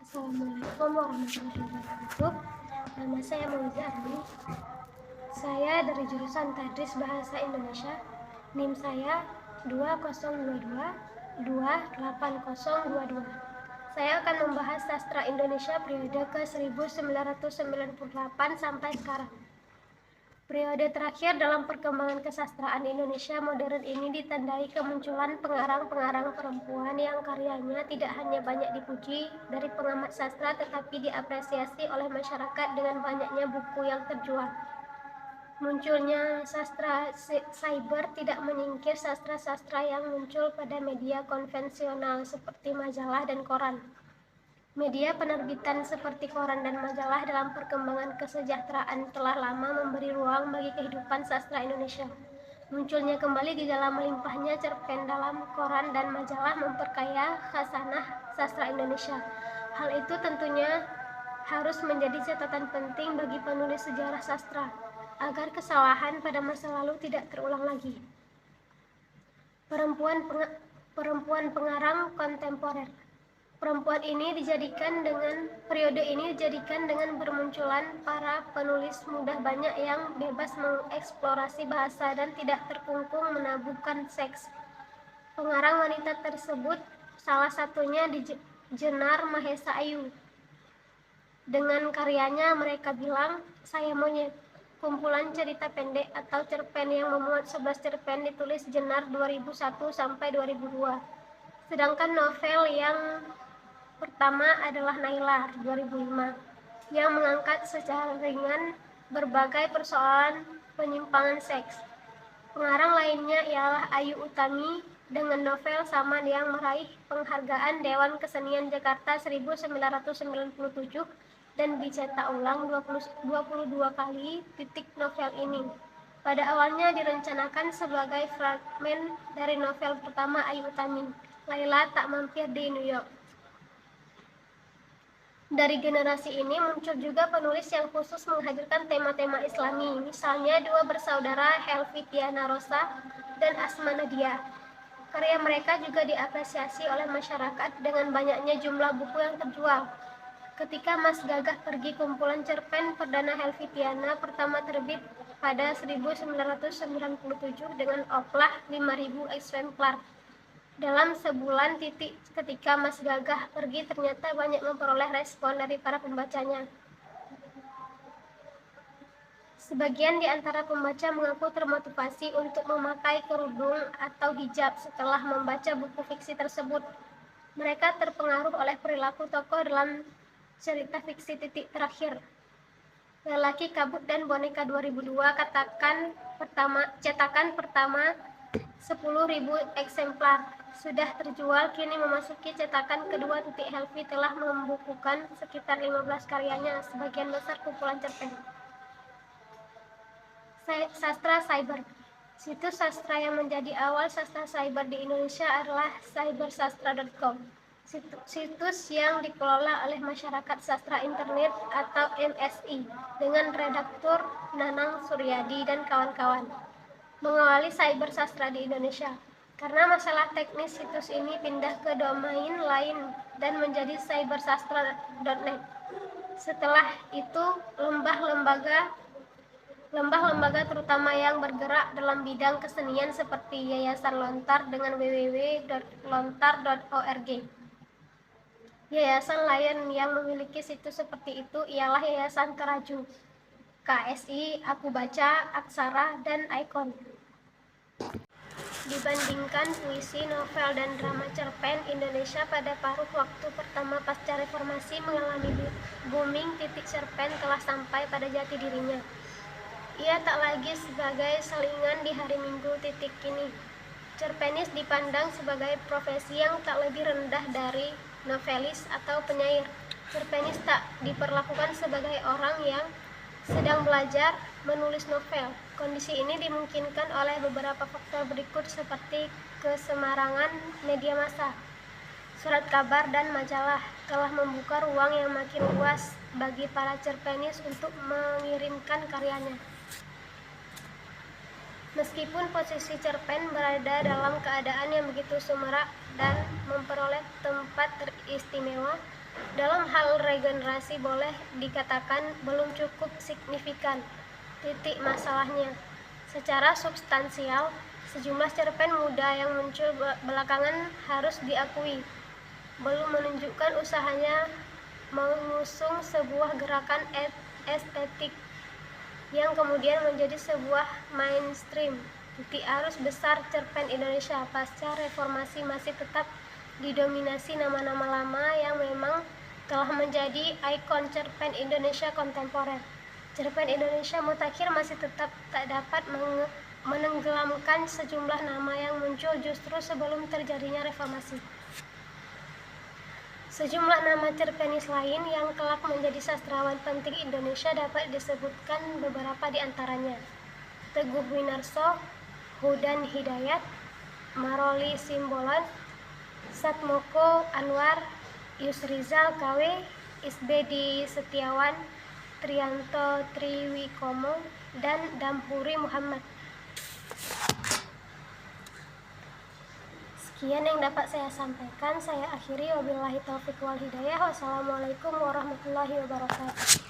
Assalamualaikum warahmatullahi wabarakatuh. Nama saya Mauliza Ardi. Saya dari jurusan Tadris Bahasa Indonesia. NIM saya 2022 Saya akan membahas sastra Indonesia periode ke-1998 sampai sekarang. Periode terakhir dalam perkembangan kesastraan Indonesia modern ini ditandai kemunculan pengarang-pengarang perempuan yang karyanya tidak hanya banyak dipuji dari pengamat sastra tetapi diapresiasi oleh masyarakat dengan banyaknya buku yang terjual. Munculnya sastra cyber tidak menyingkir sastra-sastra yang muncul pada media konvensional seperti majalah dan koran. Media penerbitan seperti koran dan majalah dalam perkembangan kesejahteraan telah lama memberi ruang bagi kehidupan sastra Indonesia. Munculnya kembali gejala melimpahnya cerpen dalam koran dan majalah memperkaya khasanah sastra Indonesia. Hal itu tentunya harus menjadi catatan penting bagi penulis sejarah sastra, agar kesalahan pada masa lalu tidak terulang lagi. Perempuan pengarang kontemporer. Periode ini dijadikan dengan bermunculan para penulis mudah banyak yang bebas mengeksplorasi bahasa dan tidak terkungkung menabuhkan seks. Pengarang wanita tersebut salah satunya Jenar Mahesa Ayu. Dengan karyanya Mereka Bilang, Saya Monyet, kumpulan cerita pendek atau cerpen yang memuat 11 cerpen ditulis Jenar 2001 sampai 2002. Sedangkan novel yang pertama adalah Naila 2005 yang mengangkat secara ringan berbagai persoalan penyimpangan seks. Pengarang lainnya ialah Ayu Utami dengan novel Sama yang meraih penghargaan Dewan Kesenian Jakarta 1997 dan dicetak ulang 22 kali. Novel ini pada awalnya direncanakan sebagai fragmen dari novel pertama Ayu Utami, Laila Tak Mampir di New York. Dari generasi ini muncul juga penulis yang khusus menghadirkan tema-tema Islami, misalnya dua bersaudara Helvi Tiana Rosa dan Asma Nadia. Karya mereka juga diapresiasi oleh masyarakat dengan banyaknya jumlah buku yang terjual. Ketika Mas Gagah Pergi, kumpulan cerpen perdana Helvi Tiana pertama terbit pada 1997 dengan oplah 5.000 eksemplar. Dalam sebulan ketika Mas Gagah Pergi ternyata banyak memperoleh respon dari para pembacanya. Sebagian di antara pembaca mengaku termotivasi untuk memakai kerudung atau hijab setelah membaca buku fiksi tersebut. Mereka terpengaruh oleh perilaku tokoh dalam cerita fiksi Titik Terakhir. Lelaki Kabut dan Boneka 2002 cetakan pertama 10.000 eksemplar sudah terjual, kini memasuki cetakan kedua. Helvi telah membukukan sekitar 15 karyanya, sebagian besar kumpulan cerpen. Sastra cyber. Situs sastra yang menjadi awal sastra cyber di Indonesia adalah cybersastra.com. Situs yang dikelola oleh Masyarakat Sastra Internet atau MSI dengan redaktur Nanang Suryadi dan kawan-kawan. Mengawali cyber sastra di Indonesia. Karena masalah teknis, situs ini pindah ke domain lain dan menjadi cybersastra.net. Setelah itu, lembah-lembaga terutama yang bergerak dalam bidang kesenian seperti Yayasan Lontar dengan www.lontar.org. Yayasan lain yang memiliki situs seperti itu ialah Yayasan Keraju, KSI, Aku Baca, Aksara, dan Icon. Dibandingkan puisi, novel, dan drama cerpen, Indonesia pada paruh waktu pertama pasca reformasi mengalami booming. Cerpen telah sampai pada jati dirinya. Ia tak lagi sebagai selingan di hari Minggu. Kini cerpenis dipandang sebagai profesi yang tak lebih rendah dari novelis atau penyair. Cerpenis tak diperlakukan sebagai orang yang sedang belajar menulis novel. Kondisi ini dimungkinkan oleh beberapa faktor berikut seperti kesemarangan media massa. Surat kabar dan majalah telah membuka ruang yang makin luas bagi para cerpenis untuk mengirimkan karyanya. Meskipun posisi cerpen berada dalam keadaan yang begitu sumerak dan memperoleh tempat teristimewa, Dalam hal regenerasi boleh dikatakan belum cukup signifikan titik masalahnya. Secara substansial, sejumlah cerpen muda yang muncul belakangan harus diakui belum menunjukkan usahanya mengusung sebuah gerakan estetik yang kemudian menjadi sebuah mainstream. Titik arus besar cerpen Indonesia pasca reformasi masih tetap didominasi nama-nama lama yang memang telah menjadi ikon cerpen Indonesia kontemporer. Cerpen Indonesia mutakhir masih tetap tak dapat menenggelamkan sejumlah nama yang muncul justru sebelum terjadinya reformasi. Sejumlah nama cerpenis lain yang kelak menjadi sastrawan penting Indonesia dapat disebutkan beberapa di antaranya. Teguh Winarso, Hudan Hidayat, Maroli Simbolon, Satmoko Anwar, Yusrizal KW, Isbedi Setiawan, Trianto Triwikomo, dan Damhuri Muhammad. Sekian yang dapat saya sampaikan. Saya akhiri, wabillahi taufiq wal hidayah. Wassalamualaikum warahmatullahi wabarakatuh.